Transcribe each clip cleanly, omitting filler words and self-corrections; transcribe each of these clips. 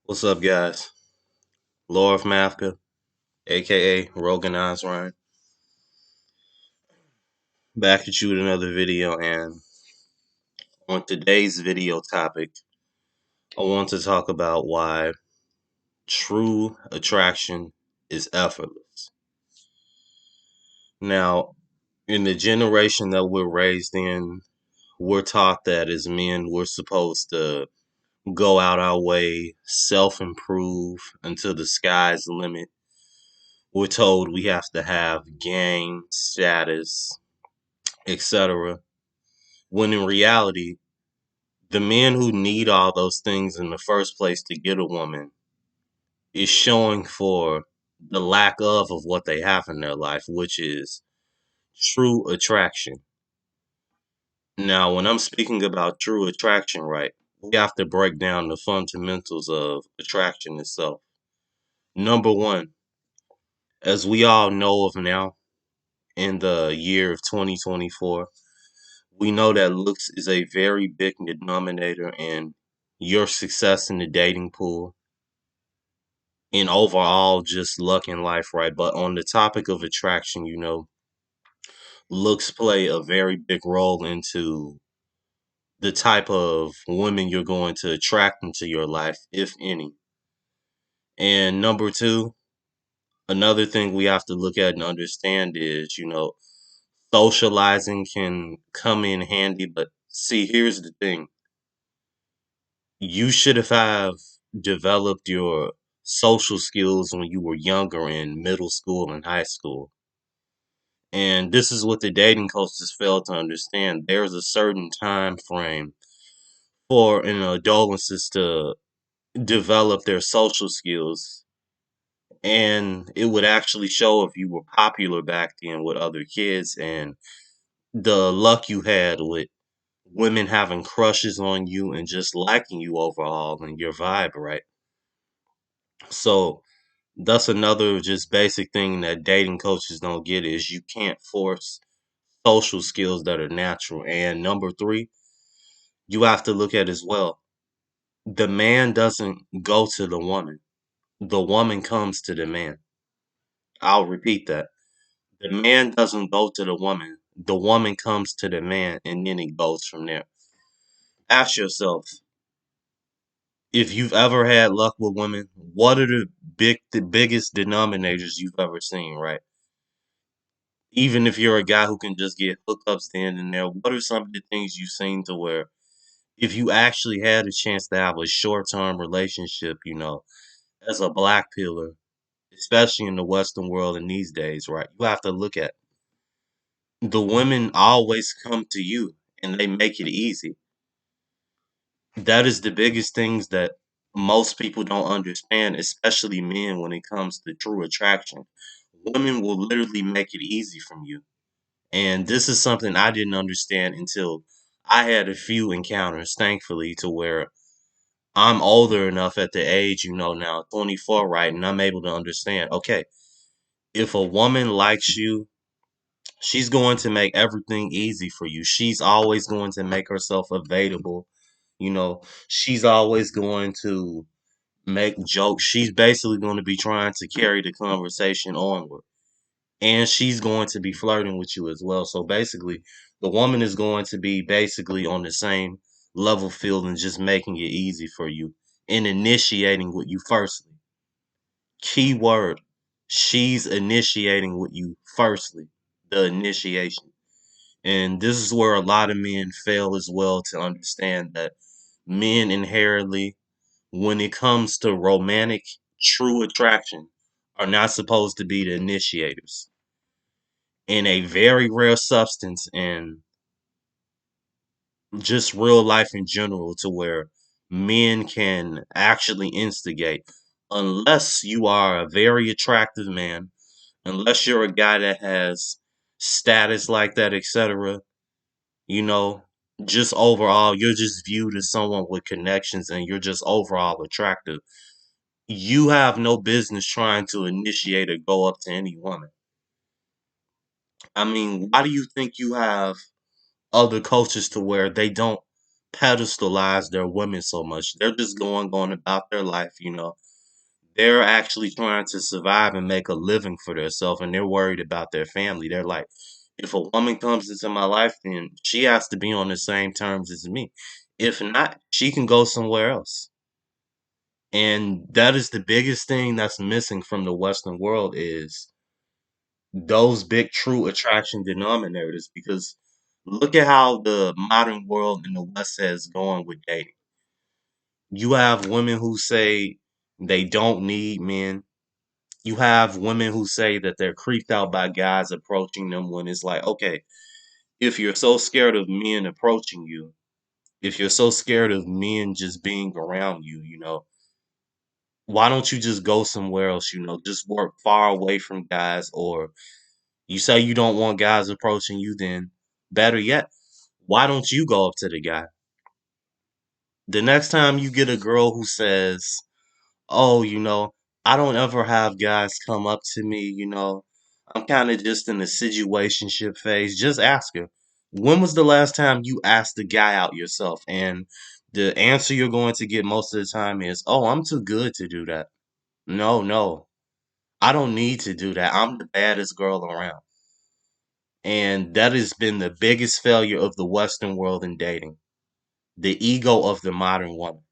What's up, guys? Laura of Mafka, aka Rogan Ryan, back at you with another video. And on today's video topic, I want to talk about why true attraction is effortless. Now, in the generation that we're raised in, we're taught that as men, we're supposed to go out our way, self improve until the sky's the limit. We're told we have to have gang, status, etc. When in reality, the men who need all those things in the first place to get a woman is showing for the lack of what they have in their life, which is true attraction. Now, when I'm speaking about true attraction, right, we have to break down the fundamentals of attraction itself. Number one, as we all know of now, in the year of 2024, we know that looks is a very big denominator in your success in the dating pool and overall just luck in life, right? But on the topic of attraction, looks play a very big role into the type of women you're going to attract into your life, if any. And number two, another thing we have to look at and understand is, socializing can come in handy, but see, here's the thing. You should have developed your social skills when you were younger in middle school and high school. And this is what the dating coaches fail to understand. There's a certain time frame for an adolescent to develop their social skills. And it would actually show if you were popular back then with other kids and the luck you had with women having crushes on you and just liking you overall and your vibe, right? So that's another just basic thing that dating coaches don't get is you can't force social skills that are natural. And number three, you have to look at as well. The man doesn't go to the woman. The woman comes to the man. I'll repeat that. The man doesn't go to the woman. The woman comes to the man and then it goes from there. Ask yourself, if you've ever had luck with women, what are the biggest denominators you've ever seen, right? Even if you're a guy who can just get hookups then and there, what are some of the things you've seen to where if you actually had a chance to have a short term relationship, as a black pillar, especially in the Western world in these days, right? You have to look at the women always come to you and they make it easy. That is the biggest things that most people don't understand, especially men, when it comes to true attraction. Women will literally make it easy from you. And this is something I didn't understand until I had a few encounters, thankfully, to where I'm older enough at the age, now 24, right? And I'm able to understand, okay, if a woman likes you, she's going to make everything easy for you. She's always going to make herself available. She's always going to make jokes. She's basically going to be trying to carry the conversation onward. And she's going to be flirting with you as well. So basically, the woman is going to be basically on the same level field and just making it easy for you and initiating with you firstly. Key word, she's initiating with you firstly, the initiation. And this is where a lot of men fail as well to understand that men inherently, when it comes to romantic, true attraction, are not supposed to be the initiators in a very rare substance in just real life in general to where men can actually instigate unless you are a very attractive man, unless you're a guy that has status like that, etc. you know just overall you're just viewed as someone with connections and you're just overall attractive. You have no business trying to initiate or go up to any woman. I mean, why do you think you have other cultures to where they don't pedestalize their women so much. They're just going about their life, you know. They're actually trying to survive and make a living for themselves, and they're worried about their family. They're like, if a woman comes into my life, then she has to be on the same terms as me. If not, she can go somewhere else. And that is the biggest thing that's missing from the Western world is those big true attraction denominators. Because look at how the modern world in the West has gone with dating. You have women who say they don't need men. You have women who say that they're creeped out by guys approaching them when it's like, okay, if you're so scared of men approaching you, if you're so scared of men just being around you, you know, why don't you just go somewhere else, you know, just work far away from guys, or you say you don't want guys approaching you, then better yet, why don't you go up to the guy? The next time you get a girl who says, oh, you know, I don't ever have guys come up to me, you know. I'm kind of just in the situationship phase. Just ask her, when was the last time you asked the guy out yourself? And the answer you're going to get most of the time is, oh, I'm too good to do that. No, no, I don't need to do that. I'm the baddest girl around. And that has been the biggest failure of the Western world in dating, the ego of the modern woman.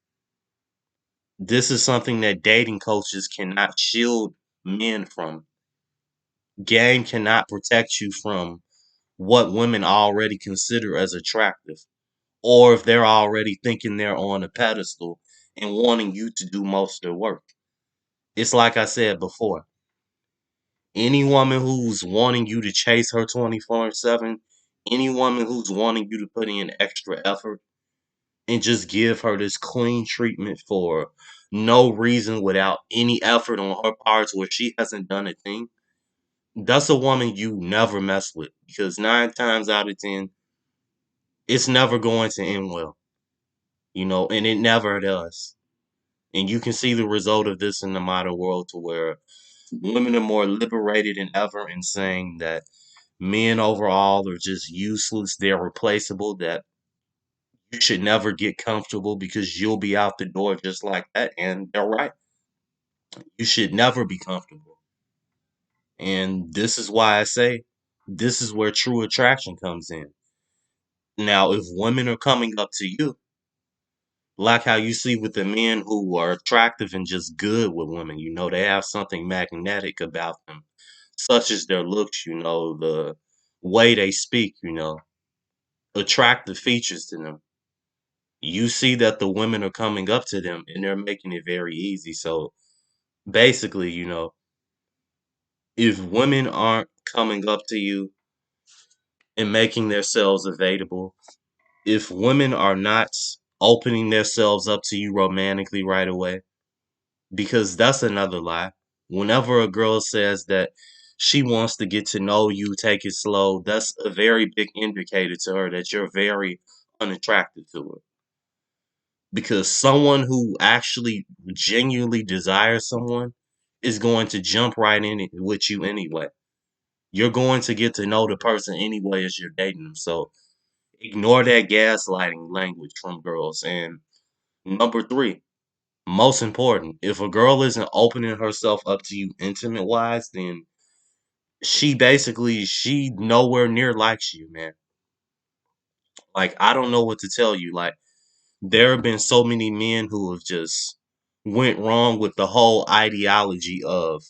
This is something that dating coaches cannot shield men from. Game cannot protect you from what women already consider as attractive, or if they're already thinking they're on a pedestal and wanting you to do most of the work. It's like I said before, any woman who's wanting you to chase her 24/7, any woman who's wanting you to put in extra effort and just give her this clean treatment for no reason without any effort on her parts where she hasn't done a thing, that's a woman you never mess with because 9 times out of 10, it's never going to end well, you know, and it never does. And you can see the result of this in the modern world to where women are more liberated than ever in saying that men overall are just useless, they're replaceable, that you should never get comfortable because you'll be out the door just like that. And they're right. You should never be comfortable. And this is why I say this is where true attraction comes in. Now, if women are coming up to you, like how you see with the men who are attractive and just good with women, you know, they have something magnetic about them, such as their looks, you know, the way they speak, you know, attractive features to them. You see that the women are coming up to them and they're making it very easy. So basically, you know, if women aren't coming up to you and making themselves available, if women are not opening themselves up to you romantically right away, because that's another lie. Whenever a girl says that she wants to get to know you, take it slow, that's a very big indicator to her that you're very unattractive to her. Because someone who actually genuinely desires someone is going to jump right in it with you anyway. You're going to get to know the person anyway as you're dating them. So ignore that gaslighting language from girls. And number three, most important, if a girl isn't opening herself up to you intimate wise, then she nowhere near likes you, man. Like I don't know what to tell you. Like there have been so many men who have just went wrong with the whole ideology of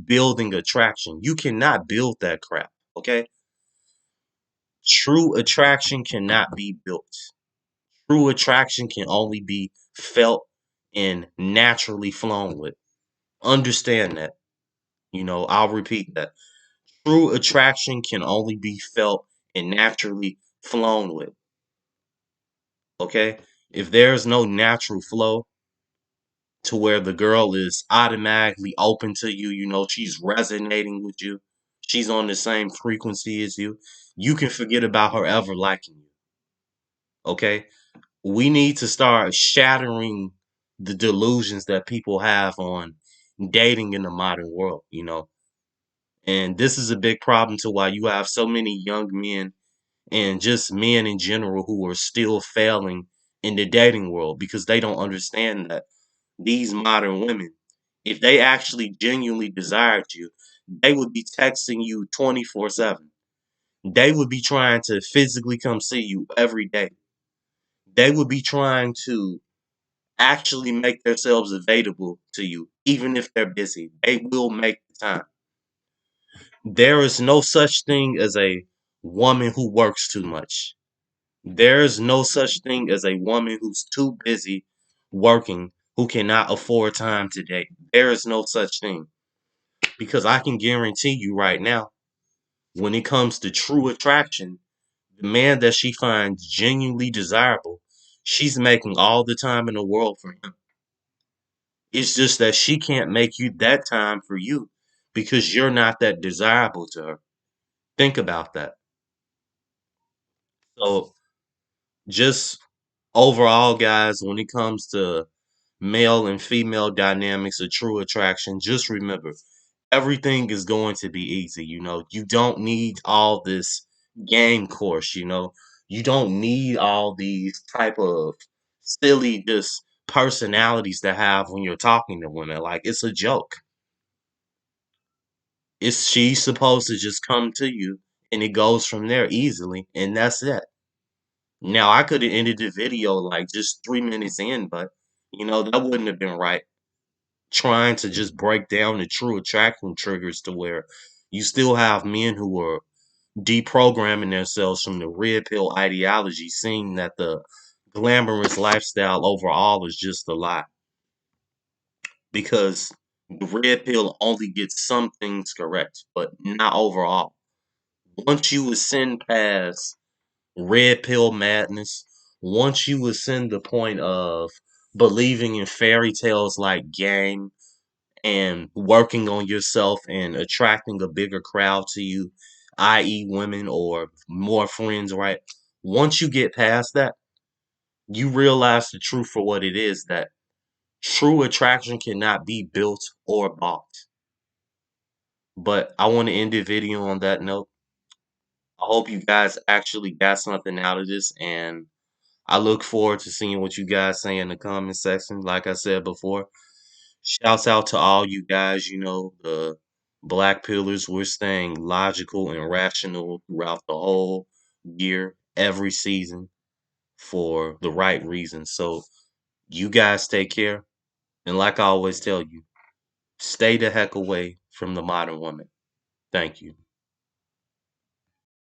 building attraction. You cannot build that crap, okay? True attraction cannot be built. True attraction can only be felt and naturally flown with. Understand that. You know, I'll repeat that. True attraction can only be felt and naturally flown with. Okay? If there's no natural flow to where the girl is automatically open to you, you know, she's resonating with you, she's on the same frequency as you can forget about her ever liking you. Okay? We need to start shattering the delusions that people have on dating in the modern world, you know. And this is a big problem to why you have so many young men and just men in general who are still failing in the dating world because they don't understand that these modern women, if they actually genuinely desired you, they would be texting you 24/7. They would be trying to physically come see you every day. They would be trying to actually make themselves available to you, even if they're busy. They will make the time. There is no such thing as a woman who works too much. There is no such thing as a woman who's too busy working who cannot afford time to date. There is no such thing. Because I can guarantee you right now, when it comes to true attraction, the man that she finds genuinely desirable, she's making all the time in the world for him. It's just that she can't make you that time for you because you're not that desirable to her. Think about that. So, just overall, guys, when it comes to male and female dynamics of true attraction, just remember everything is going to be easy. You don't need all this game course. You don't need all these type of silly just personalities to have when you're talking to women. Like, it's a joke. It's she's supposed to just come to you and it goes from there easily, and that's it. Now I could have ended the video like just 3 minutes in, but that wouldn't have been right. Trying to just break down the true attraction triggers to where you still have men who are deprogramming themselves from the red pill ideology, seeing that the glamorous lifestyle overall is just a lie. Because the red pill only gets some things correct, but not overall. Once you ascend past red pill madness, once you ascend the point of believing in fairy tales like game and working on yourself and attracting a bigger crowd to you, i.e., women or more friends, right? Once you get past that, you realize the truth for what it is, that true attraction cannot be built or bought. But I want to end the video on that note. I hope you guys actually got something out of this, and I look forward to seeing what you guys say in the comment section. Like I said before, shouts out to all you guys, the black pillars. We're staying logical and rational throughout the whole year, every season, for the right reasons. So you guys take care. And like I always tell you, stay the heck away from the modern woman. Thank you.